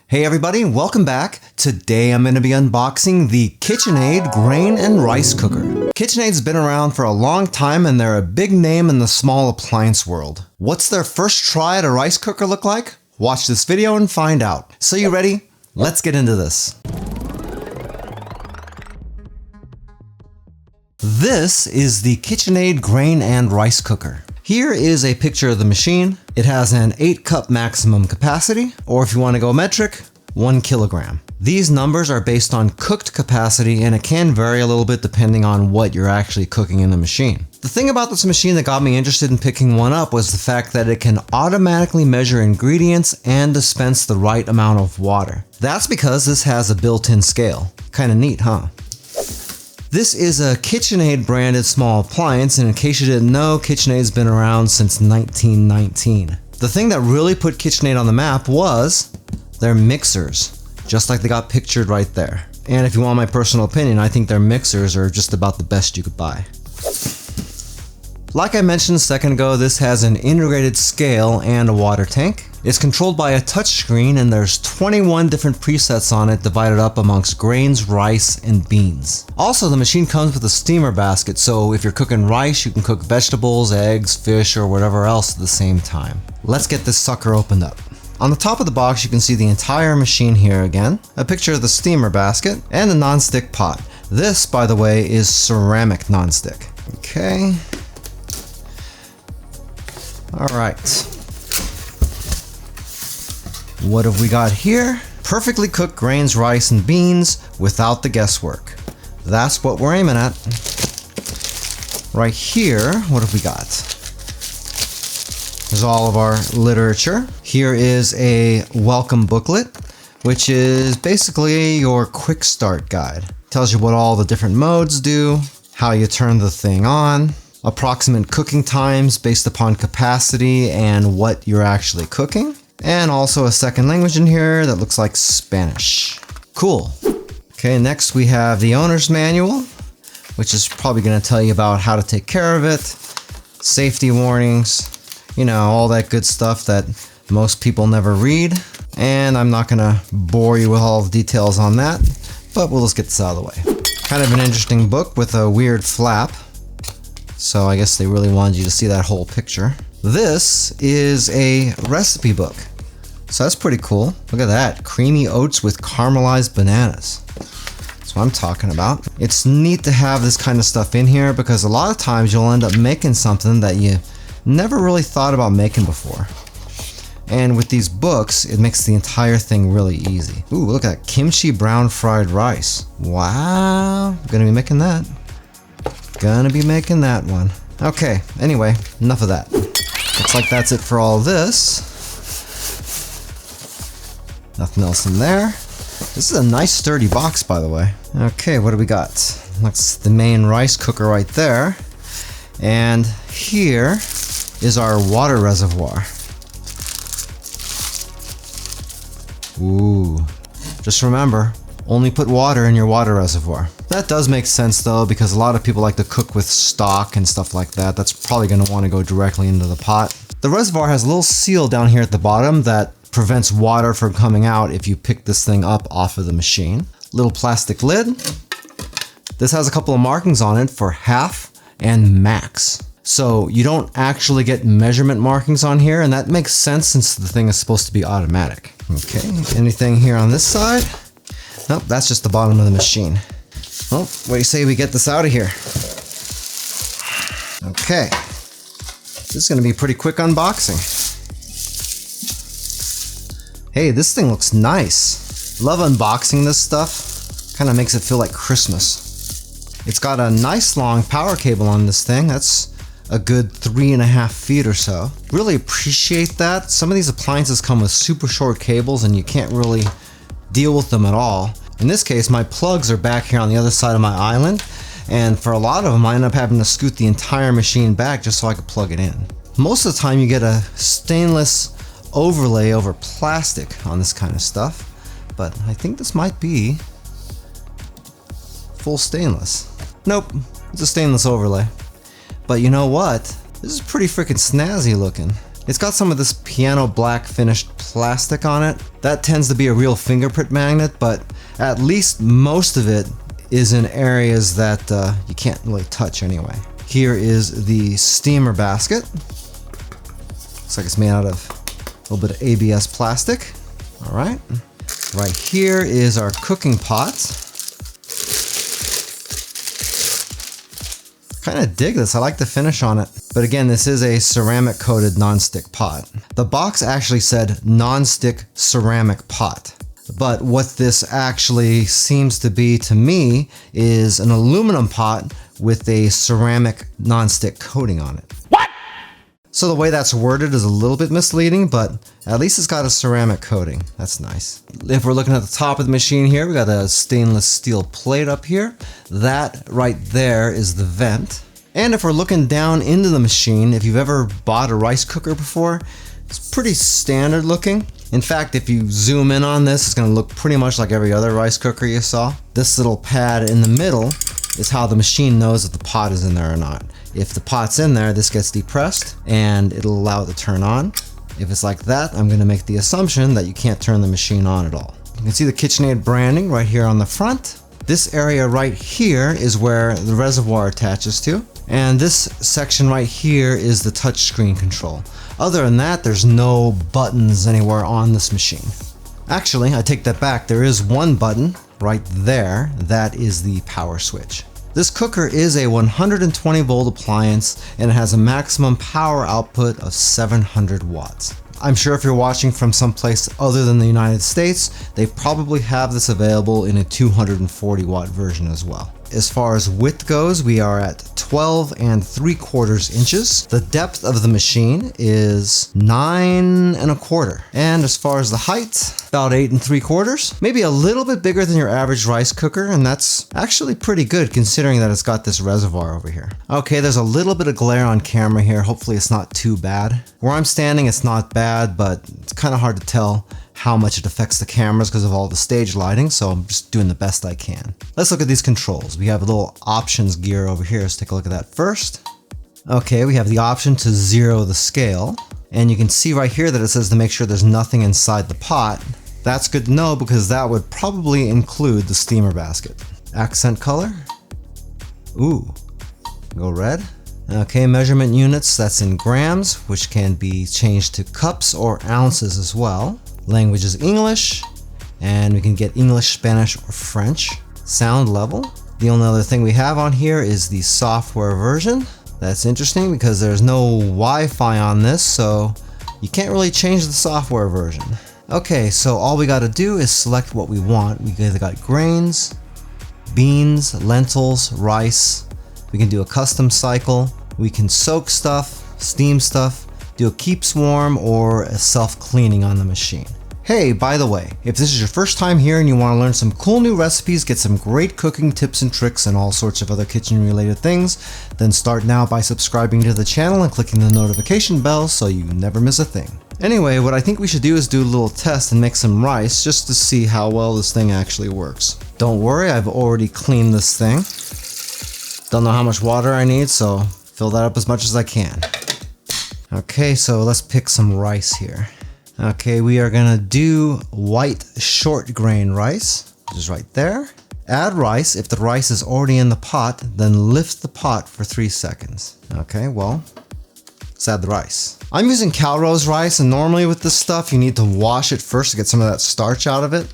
Hey everybody, welcome back. Today I'm going to be unboxing the KitchenAid Grain and Rice Cooker. KitchenAid's been around for a long time and they're a big name in the small appliance world. What's their first try at a rice cooker look like? Watch this video and find out. So you ready? Let's get into this. This is the KitchenAid Grain and Rice Cooker. Here is a picture of the machine. It has an 8-cup maximum capacity, or if you want to go metric, 1 kilogram. These numbers are based on cooked capacity and it can vary a little bit depending on what you're actually cooking in the machine. The thing about this machine that got me interested in picking one up was the fact that it can automatically measure ingredients and dispense the right amount of water. That's because this has a built-in scale. Kinda neat, huh? This is a KitchenAid branded small appliance, and in case you didn't know, KitchenAid's been around since 1919. The thing that really put KitchenAid on the map was their mixers, just like they got pictured right there. And if you want my personal opinion, I think their mixers are just about the best you could buy. Like I mentioned a second ago, this has an integrated scale and a water tank. It's controlled by a touchscreen and there's 21 different presets on it divided up amongst grains, rice, and beans. Also, the machine comes with a steamer basket, so if you're cooking rice, you can cook vegetables, eggs, fish, or whatever else at the same time. Let's get this sucker opened up. On the top of the box, you can see the entire machine here again, a picture of the steamer basket, and a non-stick pot. This, by the way, is ceramic non-stick. Okay. Alright. What have we got here? Perfectly cooked grains, rice, and beans without the guesswork. That's what we're aiming at. Right here, what have we got? There's all of our literature. Here is a welcome booklet, which is basically your quick start guide. Tells you what all the different modes do, how you turn the thing on, approximate cooking times based upon capacity and what you're actually cooking. And also a second language in here that looks like Spanish. Cool. Okay, next we have the owner's manual, which is probably going to tell you about how to take care of it, safety warnings, you know, all that good stuff that most people never read. And I'm not going to bore you with all the details on that, but we'll just get this out of the way. Kind of an interesting book with a weird flap. So I guess they really wanted you to see that whole picture. This is a recipe book. So that's pretty cool. Look at that. Creamy oats with caramelized bananas. That's what I'm talking about. It's neat to have this kind of stuff in here because a lot of times you'll end up making something that you never really thought about making before. And with these books, it makes the entire thing really easy. Ooh, look at that. Kimchi brown fried rice. Wow. Gonna be making that. Gonna be making that one. Okay, anyway, enough of that. Looks like that's it for all this. Nothing else in there. This is a nice sturdy box, by the way. Okay, what do we got? That's the main rice cooker right there. And here is our water reservoir. Ooh. Just remember, only put water in your water reservoir. That does make sense though, because a lot of people like to cook with stock and stuff like that. That's probably going to want to go directly into the pot. The reservoir has a little seal down here at the bottom that prevents water from coming out if you pick this thing up off of the machine. Little plastic lid. This has a couple of markings on it for half and max. So you don't actually get measurement markings on here, and that makes sense since the thing is supposed to be automatic. Okay, anything here on this side? Nope, that's just the bottom of the machine. Well, what do you say we get this out of here? Okay. This is going to be a pretty quick unboxing. Hey, this thing looks nice. Love unboxing this stuff. Kind of makes it feel like Christmas. It's got a nice long power cable on this thing. That's a good 3.5 feet or so. Really appreciate that. Some of these appliances come with super short cables and you can't really deal with them at all. In this case, my plugs are back here on the other side of my island, and for a lot of them I end up having to scoot the entire machine back just so I could plug it in. Most of the time you get a stainless overlay over plastic on this kind of stuff, but I think this might be full stainless. Nope, it's a stainless overlay. But you know what? This is pretty freaking snazzy looking. It's got some of this piano black finished plastic on it. That tends to be a real fingerprint magnet, but at least most of it is in areas that you can't really touch anyway. Here is the steamer basket. Looks like it's made out of a little bit of ABS plastic. All right. Right here is our cooking pot. Kind of dig this. I like the finish on it. But again, this is a ceramic coated nonstick pot. The box actually said nonstick ceramic pot. But what this actually seems to be to me is an aluminum pot with a ceramic nonstick coating on it. What? So the way that's worded is a little bit misleading, but at least it's got a ceramic coating. That's nice. If we're looking at the top of the machine here, we got a stainless steel plate up here. That right there is the vent. And if we're looking down into the machine, if you've ever bought a rice cooker before, it's pretty standard looking. In fact, if you zoom in on this, it's going to look pretty much like every other rice cooker you saw. This little pad in the middle is how the machine knows if the pot is in there or not. If the pot's in there, this gets depressed and it'll allow it to turn on. If it's like that, I'm going to make the assumption that you can't turn the machine on at all. You can see the KitchenAid branding right here on the front. This area right here is where the reservoir attaches to. And this section right here is the touchscreen control. Other than that, there's no buttons anywhere on this machine. Actually, I take that back. There is one button right there. That is the power switch. This cooker is a 120 volt appliance and it has a maximum power output of 700 watts. I'm sure if you're watching from someplace other than the United States, they probably have this available in a 240 watt version as well. As far as width goes, we are at 12 3/4 inches. The depth of the machine is 9 1/4. And as far as the height, about 8 3/4. Maybe a little bit bigger than your average rice cooker, and that's actually pretty good considering that it's got this reservoir over here. Okay, there's a little bit of glare on camera here. Hopefully it's not too bad. Where I'm standing, it's not bad, but it's kind of hard to tell how much it affects the cameras because of all the stage lighting, so I'm just doing the best I can. Let's look at these controls. We have a little options gear over here. Let's take a look at that first. Okay, we have the option to zero the scale, and you can see right here that it says to make sure there's nothing inside the pot. That's good to know because that would probably include the steamer basket. Accent color. Ooh, go red. Okay, measurement units, that's in grams, which can be changed to cups or ounces as well. Language is English, and we can get English, Spanish, or French. Sound level. The only other thing we have on here is the software version. That's interesting because there's no Wi-Fi on this, so you can't really change the software version. Okay, so all we gotta do is select what we want. We either got grains, beans, lentils, rice. We can do a custom cycle. We can soak stuff, steam stuff, do a keeps warm, or a self-cleaning on the machine. Hey, by the way, if this is your first time here and you want to learn some cool new recipes, get some great cooking tips and tricks and all sorts of other kitchen related things, then start now by subscribing to the channel and clicking the notification bell so you never miss a thing. Anyway, what I think we should do is do a little test and make some rice just to see how well this thing actually works. Don't worry, I've already cleaned this thing. Don't know how much water I need, so fill that up as much as I can. Okay, so let's pick some rice here. Okay, we are gonna do white short grain rice, which is right there. Add rice. If the rice is already in the pot, then lift the pot for 3 seconds. Okay, well, let's add the rice. I'm using Calrose rice, and normally with this stuff, you need to wash it first to get some of that starch out of it.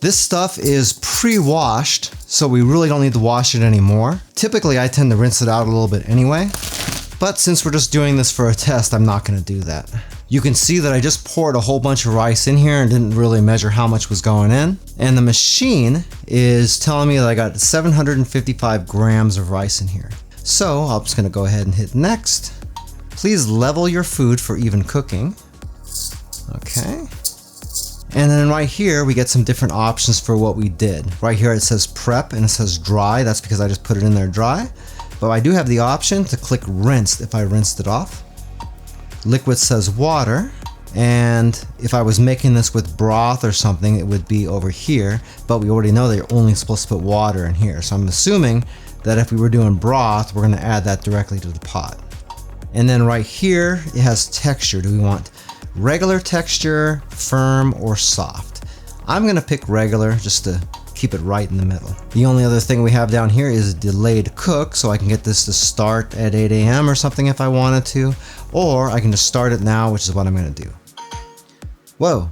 This stuff is pre-washed, so we really don't need to wash it anymore. Typically, I tend to rinse it out a little bit anyway. But since we're just doing this for a test, I'm not going to do that. You can see that I just poured a whole bunch of rice in here and didn't really measure how much was going in. And the machine is telling me that I got 755 grams of rice in here. So I'm just going to go ahead and hit next. Please level your food for even cooking. Okay. And then right here, we get some different options for what we did. Right here, it says prep and it says dry. That's because I just put it in there dry. But I do have the option to click rinsed if I rinsed it off. Liquid says water. And if I was making this with broth or something, it would be over here. But we already know that you're only supposed to put water in here. So I'm assuming that if we were doing broth, we're going to add that directly to the pot. And then right here, it has texture. Do we want regular texture, firm, or soft? I'm gonna pick regular just to keep it right in the middle. The only other thing we have down here is delayed cook, so I can get this to start at 8 a.m. or something if I wanted to, or I can just start it now, which is what I'm gonna do. Whoa,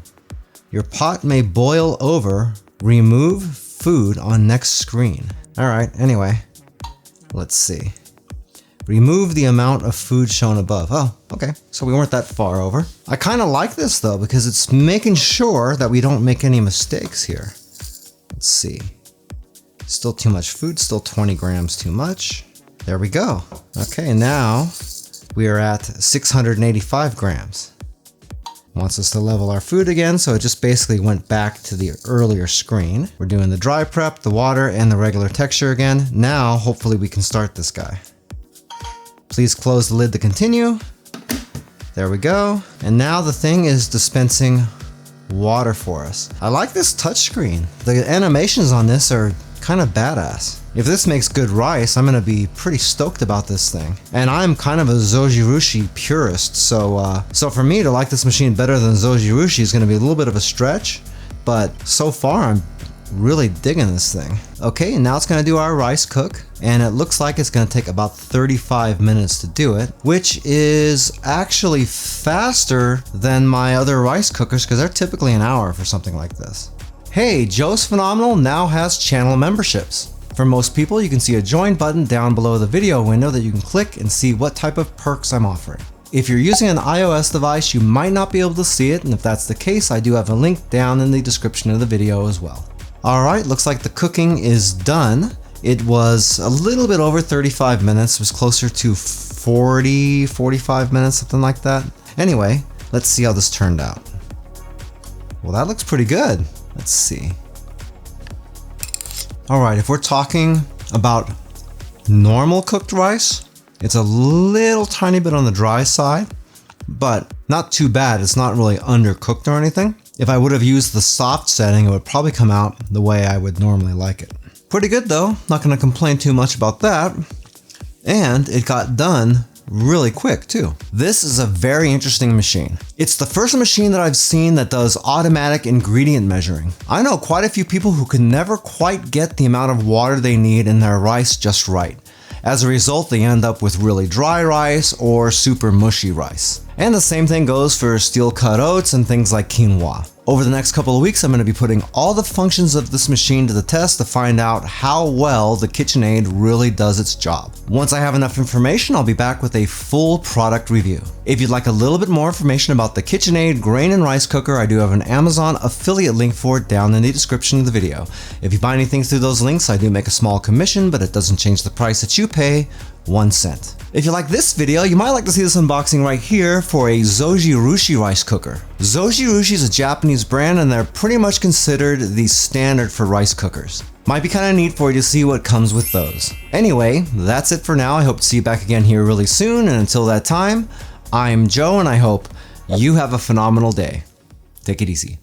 your pot may boil over. Remove food on next screen. All right, anyway, let's see. Remove the amount of food shown above. Oh, okay, so we weren't that far over. I kind of like this though, because it's making sure that we don't make any mistakes here. Let's see. Still too much food, still 20 grams too much. There we go. Okay, now we are at 685 grams. Wants us to level our food again, so it just basically went back to the earlier screen. We're doing the dry prep, the water, and the regular texture again. Now, hopefully we can start this guy. Please close the lid to continue. There we go. And now the thing is dispensing water for us. I like this touchscreen. The animations on this are kind of badass. If this makes good rice, I'm gonna be pretty stoked about this thing. And I'm kind of a Zojirushi purist, so for me to like this machine better than Zojirushi is gonna be a little bit of a stretch, but so far I'm really digging this thing. Okay, now it's gonna do our rice cook, and it looks like it's gonna take about 35 minutes to do it, which is actually faster than my other rice cookers because they're typically an hour for something like this. Hey, Joe's Phenomenal now has channel memberships. For most people, you can see a join button down below the video window that you can click and see what type of perks I'm offering. If you're using an iOS device, you might not be able to see it, and if that's the case, I do have a link down in the description of the video as well. Alright, looks like the cooking is done. It was a little bit over 35 minutes, it was closer to 40, 45 minutes, something like that. Anyway, let's see how this turned out. Well, that looks pretty good. Let's see. Alright, if we're talking about normal cooked rice, it's a little tiny bit on the dry side, but not too bad. It's not really undercooked or anything. If I would have used the soft setting, it would probably come out the way I would normally like it. Pretty good though, not gonna complain too much about that. And it got done really quick too. This is a very interesting machine. It's the first machine that I've seen that does automatic ingredient measuring. I know quite a few people who can never quite get the amount of water they need in their rice just right. As a result, they end up with really dry rice or super mushy rice. And the same thing goes for steel cut oats and things like quinoa. Over the next couple of weeks, I'm going to be putting all the functions of this machine to the test to find out how well the KitchenAid really does its job. Once I have enough information, I'll be back with a full product review. If you'd like a little bit more information about the KitchenAid Grain and Rice Cooker, I do have an Amazon affiliate link for it down in the description of the video. If you buy anything through those links, I do make a small commission, but it doesn't change the price that you pay 1 cent. If you like this video, you might like to see this unboxing right here for a Zojirushi rice cooker. Zojirushi is a Japanese brand and they're pretty much considered the standard for rice cookers. Might be kind of neat for you to see what comes with those. Anyway, that's it for now. I hope to see you back again here really soon, and until that time, I'm Joe and I hope you have a phenomenal day. Take it easy.